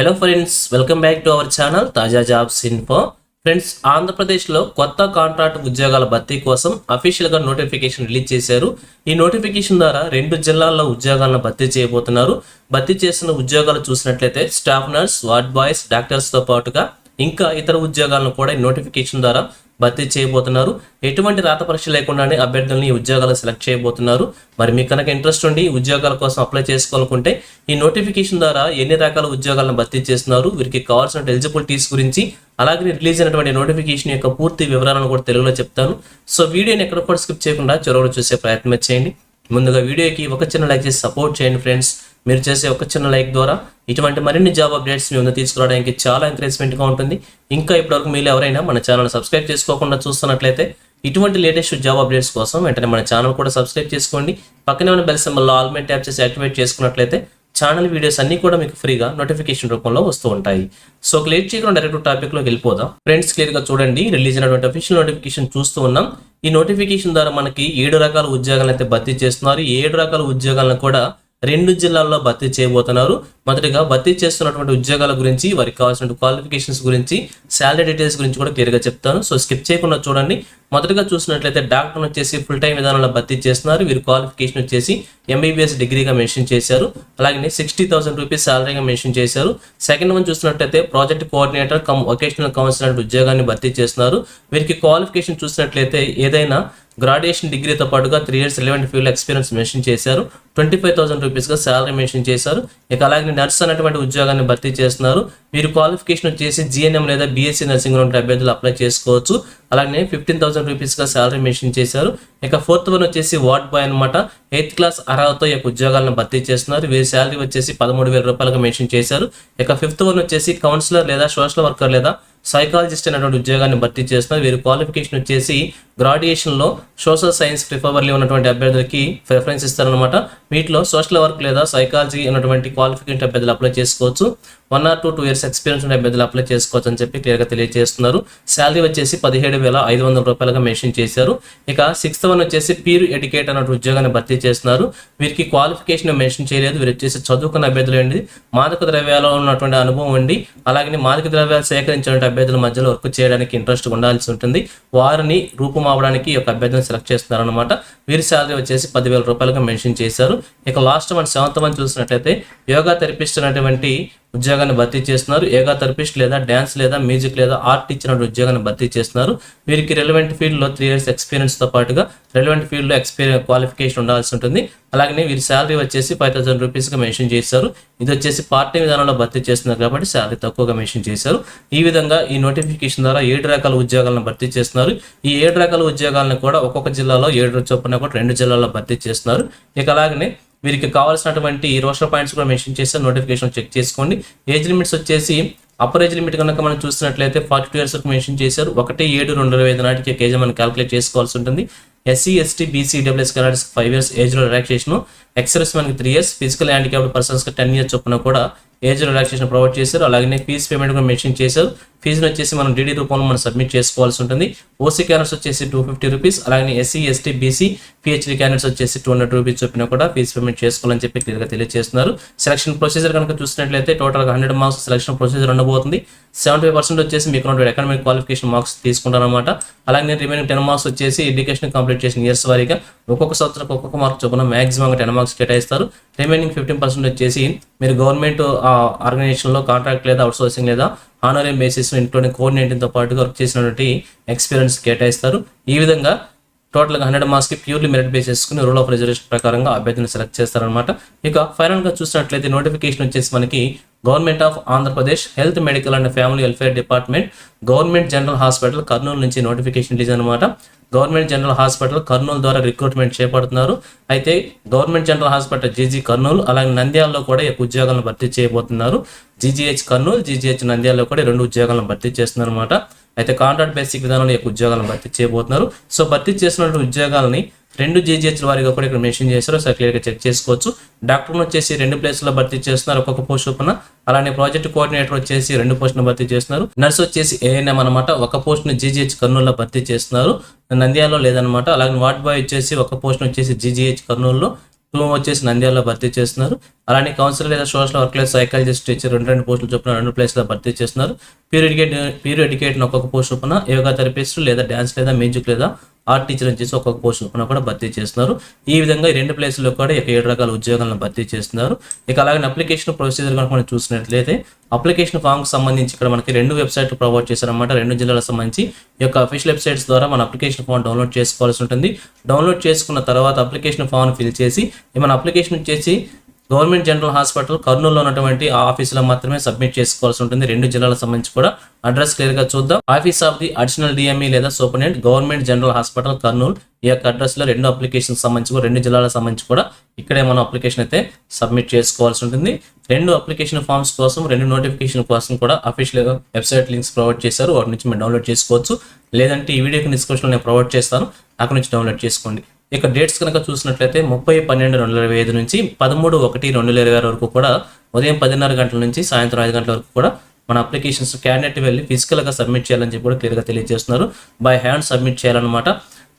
Hello friends, welcome back to our channel తాజా jobs info. Friends, ఆంధ్రప్రదేశ్లో కొత్త contract ఉద్యోగాల భర్తీ కోసం అఫీషియల్గా నోటిఫికేషన్ రిలీజ్ చేశారు. ఈ నోటిఫికేషన్ ద్వారా 2 జిల్లాల్లో ఉద్యోగాలను భర్తీ చేయబోతున్నారు. భర్తీ చేసిన ఉద్యోగాలు చూసినట్లయితే స్టాఫ్ నర్స్, వార్డ్ బాయ్స్, డాక్టర్స్తో పాటుగా ఇంకా ఇతర ఉద్యోగాలను కూడా ఈ నోటిఫికేషన్ ద్వారా భర్తీ చేయబోతున్నారు. ఎటువంటి రాత పరీక్ష లేకుండానే అభ్యర్థులను ఈ ఉద్యోగాలు సెలెక్ట్ చేయబోతున్నారు. మరి మీకు కనుక ఇంట్రెస్ట్ ఉండి ఉద్యోగాల కోసం అప్లై చేసుకోవాలనుకుంటే ఈ నోటిఫికేషన్ ద్వారా ఎన్ని రకాల ఉద్యోగాలను భర్తీ చేస్తున్నారు, వీరికి కావాల్సిన ఎలిజిబిలిటీస్ గురించి, అలాగే రిలీజ్ అయినటువంటి నోటిఫికేషన్ యొక్క పూర్తి వివరాలను కూడా తెలుగులో చెప్తాను. సో వీడియోని ఎక్కడ కూడా స్కిప్ చేయకుండా చివరిలో చూసే ప్రయత్నం చేయండి. ముందుగా వీడియోకి ఒక చిన్న లైక్ చేసి సపోర్ట్ చేయండి ఫ్రెండ్స్. మీరు చేసే ఒక చిన్న లైక్ ద్వారా ఇటువంటి మరిన్ని జాబ్ అప్డేట్స్ మీ ముందు తీసుకురావడానికి చాలా ఎంకరేజ్మెంట్గా ఉంటుంది. ఇంకా ఇప్పటివరకు మీరు ఎవరైనా మన ఛానల్ సబ్స్క్రైబ్ చేసుకోకుండా చూస్తున్నట్లయితే ఇటువంటి లేటెస్ట్ జాబ్ అప్డేట్స్ కోసం వెంటనే మన ఛానల్ కూడా సబ్స్క్రైబ్ చేసుకోండి. పక్కనే ఉన్న బెల్ సింబల్లో ఆల్ మీద ట్యాప్ చేసి యాక్టివేట్ చేసుకున్నట్లయితే ఛానల్ వీడియోస్ అన్ని కూడా మీకు ఫ్రీగా నోటిఫికేషన్ రూపంలో వస్తూ ఉంటాయి. సో లేట్ చేయకుండా డైరెక్ట్ టాపిక్లోకి వెళ్ళిపోదాం. ఫ్రెండ్స్, క్లియర్గా చూడండి, రిలీజ్ అయినటువంటి అఫీషియల్ నోటిఫికేషన్ చూస్తూ ఉన్నాం. ఈ నోటిఫికేషన్ ద్వారా మనకి 7 రకాల ఉద్యోగాలను అయితే భర్తీ చేస్తున్నారు. ఈ 7 రకాల ఉద్యోగాలను కూడా 2 జిల్లాల్లో భర్తీ చేయబోతున్నారు. మొదటిగా భర్తీ చేస్తున్నటువంటి ఉద్యోగాల గురించి, వారికి కావాల్సిన క్వాలిఫికేషన్స్ గురించి, శాలరీ డీటెయిల్స్ గురించి కూడా క్లియర్గా చెప్తాను. సో స్కిప్ చేయకుండా చూడండి. మొదటగా చూసినట్లయితే డాక్టర్ వచ్చేసి ఫుల్ టైం విధానంలో భర్తీ చేస్తున్నారు. వీరి క్వాలిఫికేషన్ వచ్చేసి ఎంబీబీఎస్ డిగ్రీగా మెన్షన్ చేశారు. అలాగే 60,000 రూపీస్ శాలరీగా మెన్షన్ చేశారు. సెకండ్ వన్ చూసినట్లయితే project coordinator cum vocational counsellor ఉద్యోగాన్ని భర్తీ చేస్తున్నారు. వీరికి క్వాలిఫికేషన్ చూసినట్లయితే ఏదైనా గ్రాడ్యుయేషన్ డిగ్రీతో పాటుగా 3 years relevant field experience mention చేశారు. 25,000 రూపీస్గా శాలరీ మెన్షన్ చేశారు. ఇక అలాగే నర్స్ అనేటువంటి ఉద్యోగాన్ని భర్తీ చేస్తున్నారు. వీరు క్వాలిఫికేషన్ వచ్చేసి జిఎన్ఎం లేదా బీఎస్సీ నర్సింగ్ ఉంటే అభ్యర్థులు అప్లై చేసుకోవచ్చు. అలాగే 15,000 రూపీస్గా శాలరీ మెన్షన్ చేశారు. ఇక ఫోర్త్ వన్ వచ్చేసి వార్డ్ బాయ్ అనమాట. 8th క్లాస్ అర్హతతో ఈ ఉద్యోగాలను భర్తీ చేస్తున్నారు. వీరి శాలరీ వచ్చేసి 13,000 రూపాయలుగా మెన్షన్ చేశారు. ఇక ఫిఫ్త్ వన్ వచ్చేసి కౌన్సిలర్ లేదా సోషల్ వర్కర్ లేదా సైకాలజిస్ట్ అనేటువంటి ఉద్యోగాన్ని భర్తీ చేస్తున్నారు. వీరి క్వాలిఫికేషన్ వచ్చేసి గ్రాడ్యుయేషన్లో సోషల్ సైన్స్ ప్రిఫరబుల్లీ ఉన్నటువంటి అభ్యర్థులకి ప్రిఫరెన్స్ ఇస్తారనమాట. వీటిలో సోషల్ వర్క్ లేదా సైకాలజీ ఉన్నటువంటి క్వాలిఫికేషన్ అభ్యర్థులు అప్లై చేసుకోవచ్చు. 1 or 2 years ఎక్స్పీరియన్స్ ఉన్న అభ్యర్థులు అప్లై చేసుకోవచ్చు అని చెప్పి క్లియర్గా తెలియజేస్తున్నారు. శాలరీ వచ్చేసి 17,500 రూపాయలుగా మెన్షన్ చేశారు. ఇక 6th వన్ వచ్చేసి పీర్ ఎడ్యుకేట్ అనే ఉద్యోగాన్ని భర్తీ చేస్తున్నారు. వీరికి క్వాలిఫికేషన్ మెన్షన్ చేయలేదు. వీరు వచ్చేసి చదువుకున్న అభ్యర్థులు అండి, మాదక ద్రవ్యాలలో ఉన్నటువంటి అనుభవం ఉండి, అలాగే మాదక ద్రవ్యాలు సేకరించిన అభ్యర్థుల మధ్యలో వర్క్ చేయడానికి ఇంట్రెస్ట్ ఉండాల్సి ఉంటుంది. వారిని రూపుమావడానికి ఈ యొక్క అభ్యర్థిని సెలెక్ట్ చేస్తున్నారు అనమాట. వీరి శాలరీ వచ్చేసి 10,000 రూపాయలుగా మెన్షన్ చేశారు. ఇక లాస్ట్ వన్ 7th వన్ చూసినట్లయితే యోగా థెరపిస్ట్ అనేటువంటి ఉద్యోగాన్ని భర్తీ చేస్తున్నారు. యోగా థెరపిస్ట్ లేదా డ్యాన్స్ లేదా మ్యూజిక్ లేదా ఆర్ట్ టీచర్ ఉద్యోగాన్ని భర్తీ చేస్తున్నారు. వీరికి రెలవెంట్ ఫీల్డ్లో 3 years ఎక్స్పీరియన్స్తో పాటుగా రెలవెంట్ ఫీల్డ్లో క్వాలిఫికేషన్ ఉండాల్సి ఉంటుంది. అలాగే వీరి శాలరీ వచ్చేసి 5,000 రూపీస్గా మెన్షన్ చేశారు. ఇది వచ్చేసి పార్ట్ టైం విధానంలో భర్తీ చేస్తున్నారు కాబట్టి శాలరీ తక్కువగా మెన్షన్ చేశారు. ఈ విధంగా ఈ నోటిఫికేషన్ ద్వారా 7 రకాల ఉద్యోగాలను భర్తీ చేస్తున్నారు. ఈ 7 రకాల ఉద్యోగాలను కూడా ఒక్కొక్క జిల్లాలో 7 చొప్పున కూడా 2 జిల్లాల్లో భర్తీ చేస్తున్నారు. ఇక అలాగనే వీరికి కావాల్సినటువంటి రోస్టర్ పాయింట్స్ కూడా మెన్షన్ చేస్తారు. నోటిఫికేషన్ చెక్ చేసుకోండి. ఏజ్ లిమిట్స్ వచ్చేసి అప్పర్ ఏజ్ లిమిట్ కనుక మనం చూసినట్లయితే 42 years వరకు మెన్షన్ చేశారు. 1/7/2025 నాటికి ఏజ్ మనం క్యాలిక్యులేట్ చేసుకోవాల్సి ఉంటుంది. SC, ST, BC, WS candidates 5 years ఏజ్లో రిలాక్సేషన్, ఎక్సర్స్ మనకి 3 years, ఫిజికల్ హ్యాండిక్యాప్డ్ పర్సన్స్కి 10 years చొప్పున కూడా ఏజ్ రిలాక్సేషన్ ప్రొవైడ్ చేశారు. అలాగే ఫీజు పేమెంట్ కూడా మెన్షన్ చేశారు. ఫీజును వచ్చేసి మనం డీడీ రూపంలో మనం సబ్మిట్ చేసుకోవాల్సి ఉంటుంది. ఓసీ క్యాండిడేట్స్ వచ్చేసి 250 రూపీస్, అలాగే SC, ST, BC, PhD candidates వచ్చేసి 200 రూపీస్ చొప్పున కూడా ఫీజు పేమెంట్ చేసుకోవాలని చెప్పి క్లియర్గా తెలియజేస్తున్నారు. సెలక్షన్ ప్రొసీజర్ కనుక చూసినట్లయితే టోటల్గా 100 మార్క్స్ సెలక్షన్ ప్రొసీజర్ ఉండబోతుంది. 75% వచ్చేసి మీకు అకాడమిక్ క్వాలిఫికేషన్ మార్క్స్ తీసుకుంటారనమాట. అలాగే రిమైనింగ్ 10 మార్క్స్ వచ్చేసి ఎడ్యుకేషన్ కంప్లీట్ చేసిన ఇయర్స్ వారీగా ఒక్కొక్క సంవత్సరం ఒక్కొక్క మార్క్ చొప్పున మాక్సిమం 10 మార్క్స్ కేటాయిస్తారు. రిమైనింగ్ 15% వచ్చేసి మీరు గవర్నమెంట్ ఆర్గనైజేషన్లో కాంట్రాక్ట్ లేదా అవుట్సోర్సింగ్ లేదా ఆనరేమ్ బేసిస్ ఇంక్లూడింగ్ కోఆర్డినేటింగ్తో పాటుగా వర్క్ చేసినటువంటి ఎక్స్పీరియన్స్ కేటాయిస్తారు. ఈ విధంగా టోటల్గా 100 మార్క్స్కి ప్యూర్లీ మెరిట్ బేస్ చేసుకుని రూల్ ఆఫ్ రిజర్వేషన్ ప్రకారంగా అభ్యర్థిని సెలెక్ట్ చేస్తారనమాట. ఇక ఫైనల్గా చూసినట్లయితే నోటిఫికేషన్ వచ్చేసి మనకి government of Andhra Pradesh health, medical and family welfare department, government general hospital Kurnool నుంచి నోటిఫికేషన్ రిలీజ్ అనమాట. గవర్నమెంట్ జనరల్ హాస్పిటల్ కర్నూలు ద్వారా రిక్రూట్మెంట్ చేపడుతున్నారు. అయితే government general hospital GG Kurnool, అలాగే నంద్యాలలో కూడా ఈ ఉద్యోగాలను భర్తీ చేయబోతున్నారు. జీజీహెచ్ కర్నూలు, జీజీహెచ్ నంద్యాలలో కూడా 2 ఉద్యోగాలను భర్తీ చేస్తున్నారు అనమాట. అయితే కాంట్రాక్ట్ బేసిక్ విధానంలో ఈ ఉద్యోగాలను భర్తీ చేయబోతున్నారు. సో భర్తీ చేసినటువంటి ఉద్యోగాలని 2 జీజీహెచ్ వారిగా కూడా ఇక్కడ మెన్షన్ చేశారు. సో క్లియర్గా చెక్ చేసుకోవచ్చు. డాక్టర్ను వచ్చేసి 2 ప్లేస్లో భర్తీ చేస్తున్నారు ఒక్కొక్క పోస్ట్ చొప్పున. అలానే ప్రాజెక్ట్ కోఆర్డినేటర్ వచ్చేసి 2 పోస్టులను భర్తీ చేస్తున్నారు. నర్స్ వచ్చేసి ఏఎన్ఎం అనమాట, ఒక పోస్ట్ని జీజీహెచ్ కర్నూలులో భర్తీ చేస్తున్నారు, నంద్యాలలో లేదనమాట. అలాగే వార్డ్ బాయ్ వచ్చేసి ఒక పోస్ట్ వచ్చేసి జీజీహెచ్ కర్నూలులో, 2 వచ్చేసి నంద్యాలలో భర్తీ చేస్తున్నారు. అలానే కౌన్సిలర్ లేదా సోషల్ వర్క్ లేదా సైకాలజిస్ట్ టీచర్ 2 పోస్టులు చొప్పున 2 ప్లేస్లో భర్తీ చేస్తున్నారు. ప్యూర్ ఎడ్యుకేటర్ ఒక్కొక్క పోస్ట్ చొప్పున, యోగా థెరపిస్ట్ లేదా డ్యాన్స్ లేదా మ్యూజిక్ లేదా ఆర్ట్ టీచర్ వచ్చేసి ఒక్కొక్క పోస్ట్ చొప్పున కూడా భర్తీ చేస్తున్నారు. ఈ విధంగా ఈ 2 ప్లేసుల్లో కూడా 7 రకాల ఉద్యోగాలను భర్తీ చేస్తున్నారు. ఇక అలాగే అప్లికేషన్ ప్రొసీజర్ కనుక మనం చూసినట్లయితే అప్లికేషన్ ఫామ్కి సంబంధించి ఇక్కడ మనకి 2 వెబ్సైట్లు ప్రొవైడ్ చేశారన్నమాట. 2 జిల్లాలకు సంబంధించి ఈ యొక్క అఫీషియల్ వెబ్సైట్స్ ద్వారా మన అప్లికేషన్ ఫామ్ డౌన్లోడ్ చేసుకోవాల్సి ఉంటుంది. డౌన్లోడ్ చేసుకున్న తర్వాత అప్లికేషన్ ఫామ్ ఫిల్ చేసి మన అప్లికేషన్ వచ్చేసి గవర్నమెంట్ జనరల్ హాస్పిటల్ కర్నూలులో ఉన్నటువంటి ఆ ఆఫీసులో మాత్రమే సబ్మిట్ చేసుకోవాల్సి ఉంటుంది. 2 జిల్లాలకు సంబంధించి కూడా అడ్రస్ క్లియర్ గా చూద్దాం. Office of the additional DME లేదా superintendent government general hospital Kurnool, ఈ యొక్క అడ్రస్ లో 2 అప్లికేషన్ సంబంధించి 2 జిల్లాలకు సంబంధించి కూడా ఇక్కడే మనం అప్లికేషన్ అయితే సబ్మిట్ చేసుకోవాల్సి ఉంటుంది. 2 అప్లికేషన్ ఫామ్స్ కోసం 2 నోటిఫికేషన్ కోసం కూడా అఫీషియల్ వెబ్సైట్ లింక్స్ ప్రొవైడ్ చేశారు. వాటి నుంచి మీరు డౌన్లోడ్ చేసుకోవచ్చు. లేదంటే ఈ వీడియోకి డిస్క్రిప్షన్ లో నేను ప్రొవైడ్ చేస్తాను, అక్కడ నుంచి డౌన్లోడ్ చేసుకోండి. ఇక డేట్స్ కనుక చూసినట్లయితే 30/12/2025 నుంచి 13/1/2026 వరకు కూడా ఉదయం 10:30 గంటల నుంచి సాయంత్రం 5 గంటల వరకు కూడా మన అప్లికేషన్స్ క్యాండిడేట్ వెళ్ళి ఫిజికల్గా సబ్మిట్ చేయాలని చెప్పి కూడా క్లియర్గా తెలియజేస్తున్నారు. బై హ్యాండ్ సబ్మిట్ చేయాలన్నమాట.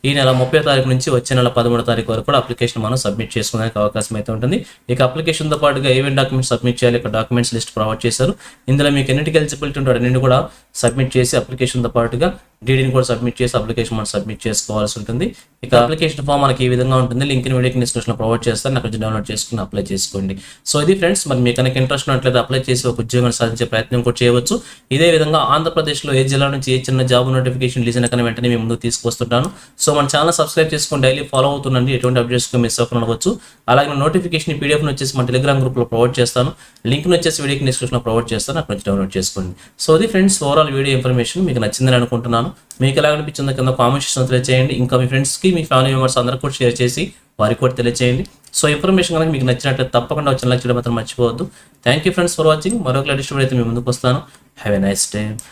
ఈ నెల 30వ తారీఖు నుంచి వచ్చే నెల 13వ తారీఖు వరకు కూడా అప్లికేషన్ మనం సబ్మిట్ చేసుకోవడానికి అవకాశం అయితే ఉంటుంది. ఇక అప్లికేషన్తో పాటుగా ఏమేమి డాక్యుమెంట్స్ సబ్మిట్ చేయాలి, ఇక్కడ డాక్యుమెంట్స్ లిస్ట్ ప్రొవైడ్ చేశారు. ఇందులో మీకు ఎన్నిటికి ఎలిజిబిలిటీ ఉంటే అన్నింటి కూడా సబ్మిట్ చేసి అప్లికేషన్తో పాటుగా డీడీని కూడా సబ్మిట్ చేసి అప్లికేషన్ మనం సబ్మిట్ చేసుకోవాల్సి ఉంటుంది. ఇక అప్లికేషన్ ఫామ్ మనకి ఈ విధంగా ఉంటుంది. లింక్ వీడియోకి డిస్క్రిప్షన్లో ప్రొవైడ్ చేస్తాను, అక్కడ డౌన్లోడ్ చేసుకుని అప్లై చేసుకోండి. సో ఇది ఫ్రెండ్స్, మరి మీకు కనుక ఇంట్రెస్ట్ ఉన్నట్లయితే అప్లై చేసి ఒక ఉద్యోగాన్ని సాధించే ప్రయత్నం కూడా చేయవచ్చు. ఇదే విధంగా ఆంధ్రప్రదేశ్లో ఏ జిల్లా నుంచి ఏ చిన్న జాబ్ నోటిఫికేషన్ రిలీజ్ అయినా వెంటనే మేము ముందుకు తీసుకొస్తుంటాను. సో మన ఛానల్ సబ్స్క్రైబ్ చేసుకుని డైలీ ఫాలో అవుతుండండి, ఎటువంటి అప్డేట్స్ మిస్ అవ్వకుండా అవ్వచ్చు. అలాగే నోటిఫికేషన్ పీడిఎఫ్ వచ్చేసి మన టెలిగ్రామ్ గ్రూప్లో ప్రొవైడ్ చేస్తాను. లింక్ వచ్చేసి వీడియోకి డిస్క్రిప్షన్లో ప్రొవైడ్ చేస్తాను, అక్కడ నుంచి డౌన్లోడ్ చేసుకోండి. సో ఇది ఫ్రెండ్స్, ఓవరాల్ వీడియో ఇన్ఫర్మేషన్ మీకు నచ్చిందని అనుకుంటున్నాను. మీకు ఎలా అనిపించిందో కింద కామెంట్ సెక్షన్లో తెలియజేయండి. ఇంకా మీ ఫ్రెండ్స్కి, మీ ఫ్యామిలీ మెంబర్స్ అందరూ కూడా షేర్ చేసి వారికి కూడా తెలియజేయండి. సో ఇన్ఫర్మేషన్ కనుక మీకు నచ్చినట్లయితే తప్పకుండా ఛానల్ లైక్ చేయడం మాత్రం మర్చిపోవద్దు. Thank you friends for watching. మరొక లేటెస్ట్ వీడియో అయితే మీ ముందుకు వస్తాను. Have a nice day.